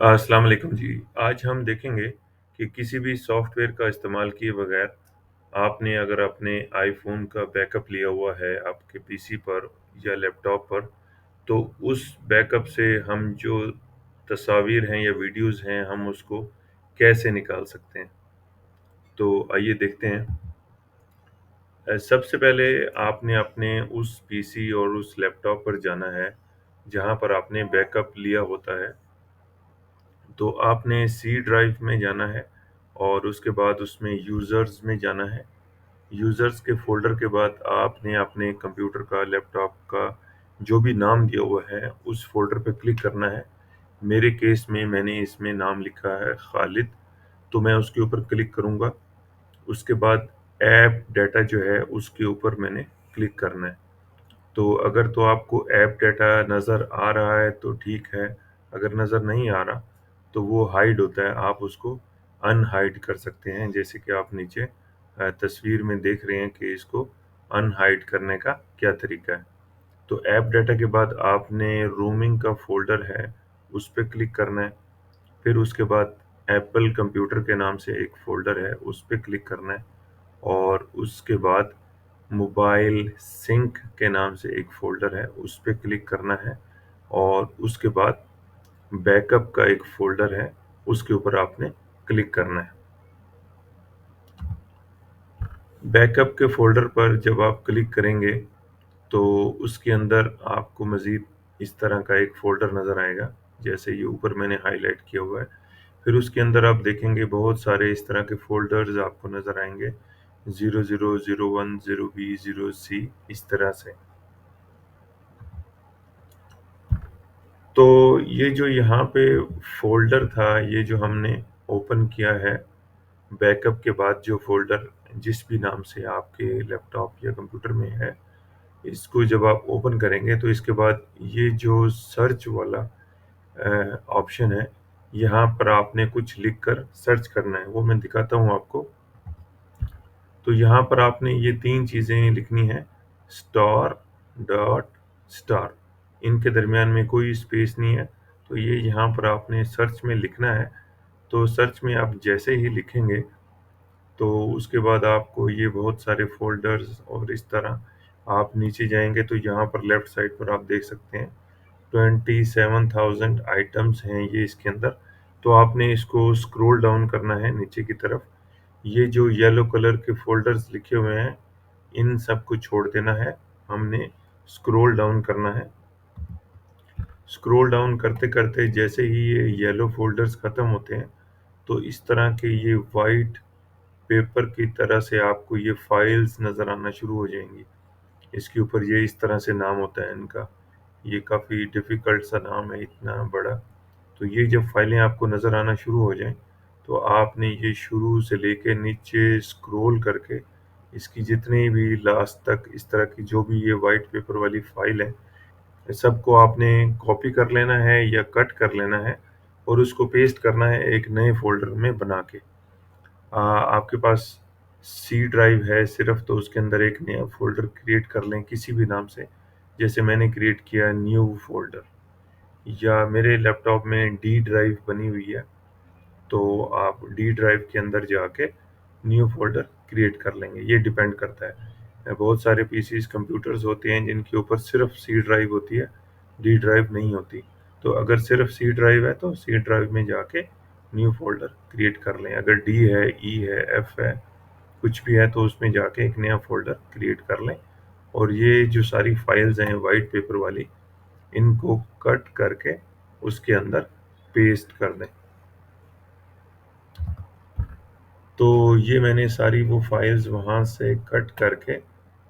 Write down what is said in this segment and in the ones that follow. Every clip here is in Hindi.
अस्सलाम वालेकुम जी। आज हम देखेंगे कि किसी भी सॉफ्टवेयर का इस्तेमाल किए बगैर आपने अगर अपने आईफ़ोन का बैकअप लिया हुआ है आपके पीसी पर या लैपटॉप पर, तो उस बैकअप से हम जो तस्वीर हैं या वीडियोज़ हैं, हम उसको कैसे निकाल सकते हैं। तो आइए देखते हैं। सबसे पहले आपने अपने उस पीसी और उस लैपटॉप पर जाना है, जहाँ पर आपने बैकअप लिया होता है। तो आपने सी ड्राइव में जाना है और उसके बाद उसमें यूज़र्स में जाना है। यूज़र्स के फ़ोल्डर के बाद आपने अपने कंप्यूटर का, लैपटॉप का जो भी नाम दिया हुआ है, उस फ़ोल्डर पे क्लिक करना है। मेरे केस में मैंने इसमें नाम लिखा है खालिद, तो मैं उसके ऊपर क्लिक करूँगा। उसके बाद ऐप डेटा जो है, उसके ऊपर मैंने क्लिक करना है। तो अगर तो आपको ऐप डेटा नज़र आ रहा है तो ठीक है, अगर नज़र नहीं आ रहा तो वो हाइड होता है, आप उसको अनहाइड कर सकते हैं। जैसे कि आप नीचे तस्वीर में देख रहे हैं कि इसको अनहाइड करने का क्या तरीका है। तो ऐप डेटा के बाद आपने रोमिंग का फ़ोल्डर है, उस पे क्लिक करना है। फिर उसके बाद एप्पल कंप्यूटर के नाम से एक फ़ोल्डर है, उस पे क्लिक करना है और उसके बाद मोबाइल सिंक के नाम से एक फ़ोल्डर है, उस पे क्लिक करना है और उसके बाद बैकअप का एक फ़ोल्डर है, उसके ऊपर आपने क्लिक करना है। बैकअप के फ़ोल्डर पर जब आप क्लिक करेंगे, तो उसके अंदर आपको मज़ीद इस तरह का एक फ़ोल्डर नज़र आएगा, जैसे ये ऊपर मैंने हाइलाइट किया हुआ है। फिर उसके अंदर आप देखेंगे बहुत सारे इस तरह के फ़ोल्डर्स आपको नज़र आएँगे, 00, 01, 0B, 0C इस तरह से। तो ये जो यहाँ पे फ़ोल्डर था, ये जो हमने ओपन किया है, बैकअप के बाद जो फ़ोल्डर जिस भी नाम से आपके लैपटॉप या कंप्यूटर में है, इसको जब आप ओपन करेंगे तो इसके बाद ये जो सर्च वाला ऑप्शन है, यहाँ पर आपने कुछ लिख कर सर्च करना है, वो मैं दिखाता हूँ आपको। तो यहाँ पर आपने ये 3 चीज़ें लिखनी है, स्टार, डॉट, स्टार। इनके दरमियान में कोई स्पेस नहीं है, तो ये यहाँ पर आपने सर्च में लिखना है। तो सर्च में आप जैसे ही लिखेंगे, तो उसके बाद आपको ये बहुत सारे फ़ोल्डर्स और इस तरह आप नीचे जाएँगे तो यहाँ पर लेफ्ट साइड पर आप देख सकते हैं 27,000 आइटम्स हैं ये इसके अंदर। तो आपने इसको स्क्रॉल डाउन करना है नीचे की तरफ। ये जो येलो कलर के फ़ोल्डर्स लिखे हुए हैं, इन सबको छोड़ देना है। हमने स्क्रॉल डाउन करना है। स्क्रॉल डाउन करते-करते जैसे ही ये येलो फ़ोल्डर्स खत्म होते हैं, तो इस तरह के ये व्हाइट पेपर की तरह से आपको ये फाइल्स नज़र आना शुरू हो जाएँगी। इसके ऊपर ये इस तरह से नाम होता है इनका। ये काफ़ी डिफ़िकल्ट सा नाम है, इतना बड़ा। तो ये जब फाइलें आपको नज़र आना शुरू हो जाएँ, तो आपने ये शुरू से लेके नीचे स्क्रॉल करके इसकी जितनी भी लास्ट तक इस तरह की जो भी ये व्हाइट पेपर वाली फाइल है, सबको आपने कॉपी कर लेना है या कट कर लेना है और उसको पेस्ट करना है एक नए फ़ोल्डर में बना के। आपके पास सी ड्राइव है सिर्फ़ तो उसके अंदर एक नया फ़ोल्डर क्रिएट कर लें किसी भी नाम से। जैसे मैंने क्रिएट किया न्यू फ़ोल्डर या मेरे लैपटॉप में डी ड्राइव बनी हुई है, तो आप डी ड्राइव के अंदर जाके न्यू फ़ोल्डर क्रिएट कर लेंगे, ये डिपेंड करता है। बहुत सारे पीसीज़ कंप्यूटर्स होते हैं जिनके ऊपर सिर्फ़ सी ड्राइव होती है, डी ड्राइव नहीं होती। तो अगर सिर्फ़ सी ड्राइव है तो सी ड्राइव में जाके न्यू फ़ोल्डर क्रिएट कर लें। अगर डी है, ई है, एफ है, कुछ भी है तो उसमें जाके एक नया फ़ोल्डर क्रिएट कर लें और ये जो सारी फाइल्स हैं व्हाइट पेपर वाली, इनको कट करके उसके अंदर पेस्ट कर दें। तो ये मैंने सारी वो फाइल्स वहाँ से कट करके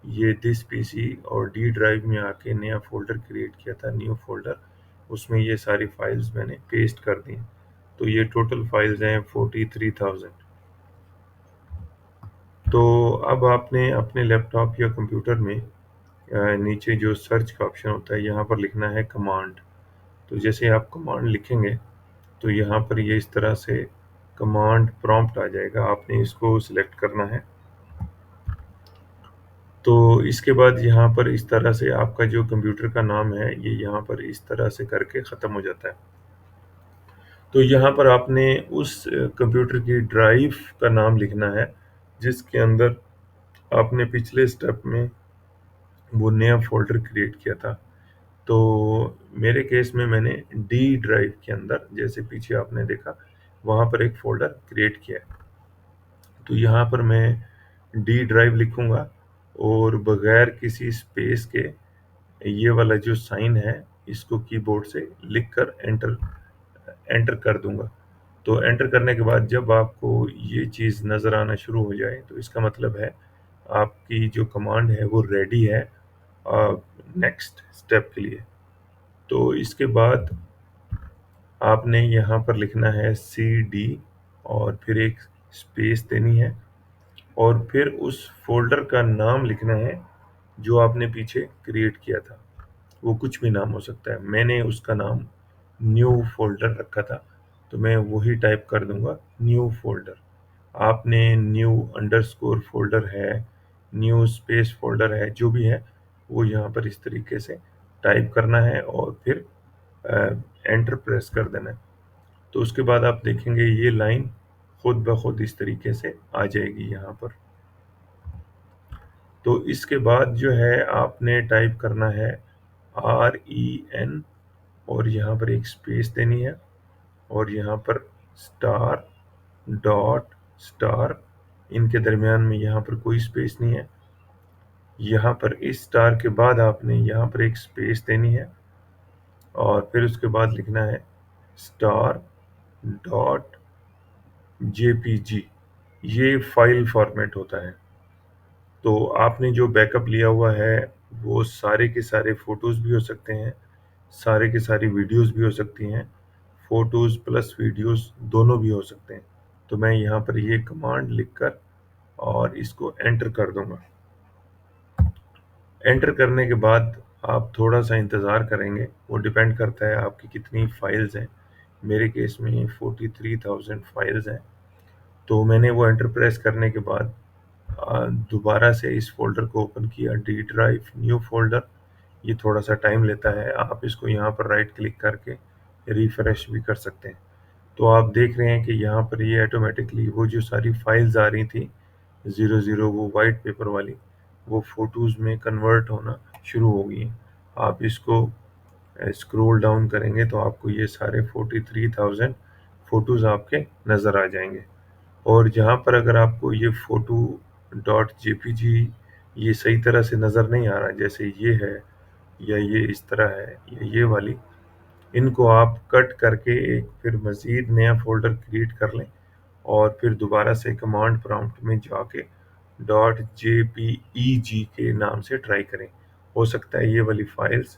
ये दिस पीसी और डी ड्राइव में आके नया फ़ोल्डर क्रिएट किया था, न्यू फ़ोल्डर, उसमें ये सारी फाइल्स मैंने पेस्ट कर दी। तो ये टोटल फाइल्स हैं 43,000। तो अब आपने अपने लैपटॉप या कंप्यूटर में नीचे जो सर्च का ऑप्शन होता है, यहाँ पर लिखना है कमांड। तो जैसे आप कमांड लिखेंगे, तो यहाँ पर ये इस तरह से कमांड प्रॉम्प्ट आ जाएगा, आपने इसको सिलेक्ट करना है। तो इसके बाद यहाँ पर इस तरह से आपका जो कंप्यूटर का नाम है, ये यहाँ पर इस तरह से करके ख़त्म हो जाता है। तो यहाँ पर आपने उस कंप्यूटर की ड्राइव का नाम लिखना है, जिसके अंदर आपने पिछले स्टेप में वो नया फ़ोल्डर क्रिएट किया था। तो मेरे केस में मैंने डी ड्राइव के अंदर, जैसे पीछे आपने देखा, वहाँ पर एक फ़ोल्डर क्रिएट किया है। तो यहाँ पर मैं डी ड्राइव लिखूँगा और बगैर किसी स्पेस के ये वाला जो साइन है, इसको कीबोर्ड से लिखकर एंटर एंटर कर दूँगा। तो एंटर करने के बाद जब आपको ये चीज़ नज़र आना शुरू हो जाए, तो इसका मतलब है आपकी जो कमांड है वो रेडी है नेक्स्ट स्टेप के लिए। तो इसके बाद आपने यहाँ पर लिखना है CD और फिर एक स्पेस देनी है और फिर उस फ़ोल्डर का नाम लिखना है जो आपने पीछे क्रिएट किया था। वो कुछ भी नाम हो सकता है। मैंने उसका नाम न्यू फ़ोल्डर रखा था, तो मैं वही टाइप कर दूँगा, न्यू फ़ोल्डर। आपने न्यू अंडरस्कोर फ़ोल्डर है, न्यू स्पेस फ़ोल्डर है, जो भी है, वो यहाँ पर इस तरीके से टाइप करना है और फिर एंटर प्रेस कर देना है। तो उसके बाद आप देखेंगे ये लाइन खुद ब खुद इस तरीके से आ जाएगी यहाँ पर। तो इसके बाद जो है आपने टाइप करना है REN और यहाँ पर एक स्पेस देनी है और यहाँ पर स्टार डॉट स्टार, इनके दरमियान में यहाँ पर कोई स्पेस नहीं है। यहाँ पर इस स्टार के बाद आपने यहाँ पर एक स्पेस देनी है और फिर उसके बाद लिखना है स्टार डॉट JPG। ये फाइल फॉर्मेट होता है। तो आपने जो बैकअप लिया हुआ है, वो सारे के सारे फ़ोटोज़ भी हो सकते हैं, सारे के सारी वीडियोज़ भी हो सकती हैं, फ़ोटोज़ प्लस वीडियोज़ दोनों भी हो सकते हैं। तो मैं यहाँ पर ये कमांड लिखकर और इसको एंटर कर दूँगा। एंटर करने के बाद आप थोड़ा-सा इंतज़ार करेंगे, वो डिपेंड करता है आपकी कितनी फ़ाइल्स हैं। मेरे केस में 43,000 फ़ाइल्स हैं। तो मैंने वो एंटर प्रेस करने के बाद दोबारा से इस फ़ोल्डर को ओपन किया, डी ड्राइव न्यू फ़ोल्डर। ये थोड़ा-सा टाइम लेता है, आप इसको यहाँ पर राइट क्लिक करके रिफ्रेश भी कर सकते हैं। तो आप देख रहे हैं कि यहाँ पर ये ऑटोमेटिकली वो जो सारी फाइल्स आ रही थी 00 वो वाइट पेपर वाली, वो फ़ोटोज़ में कन्वर्ट होना शुरू हो गई हैं। आप इसको स्क्रॉल डाउन करेंगे तो आपको ये सारे 43,000 फ़ोटोज़ आपके नज़र आ जाएँगे। और जहाँ पर अगर आपको ये फ़ोटो डॉट JPG ये सही तरह से नज़र नहीं आ रहा, जैसे ये है या ये इस तरह है या ये वाली, इनको आप कट करके एक फिर मज़ीद नया फ़ोल्डर क्रिएट कर लें और फिर दोबारा से कमांड प्रॉम्प्ट में जाके .jpeg के नाम से ट्राई करें। हो सकता है ये वाली फ़ाइल्स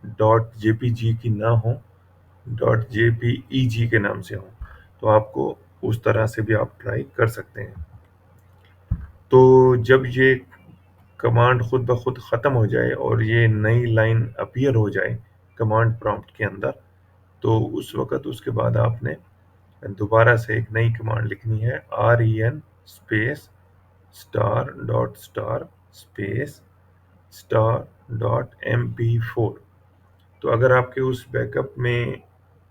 .jpg की ना हो, .jpeg के नाम से हों। तो आपको उस तरह से भी आप ट्राई कर सकते हैं। तो जब ये कमांड खुद ब खुद ख़त्म हो जाए और ये नई लाइन अपीयर हो जाए कमांड प्रॉम्प्ट के अंदर, तो उस वक़्त उसके बाद आपने दोबारा से एक नई कमांड लिखनी है REN space star space star dot MP4। तो अगर आपके उस बैकअप में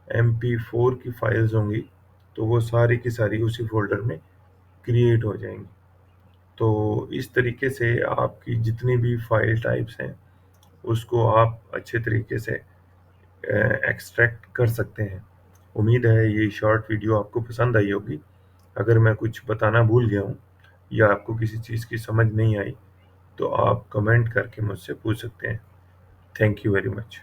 MP4 की फाइल्स होंगी, तो वो सारी की सारी उसी फ़ोल्डर में क्रिएट हो जाएँगी। तो इस तरीके से आपकी जितनी भी फ़ाइल टाइप्स हैं, उसको आप अच्छे तरीके से एक्सट्रैक्ट कर सकते हैं। उम्मीद है ये शॉर्ट वीडियो आपको पसंद आई होगी। अगर मैं कुछ बताना भूल गया हूँ या आपको किसी चीज़ की समझ नहीं आई, तो आप कमेंट करके मुझसे पूछ सकते हैं। Thank you very much.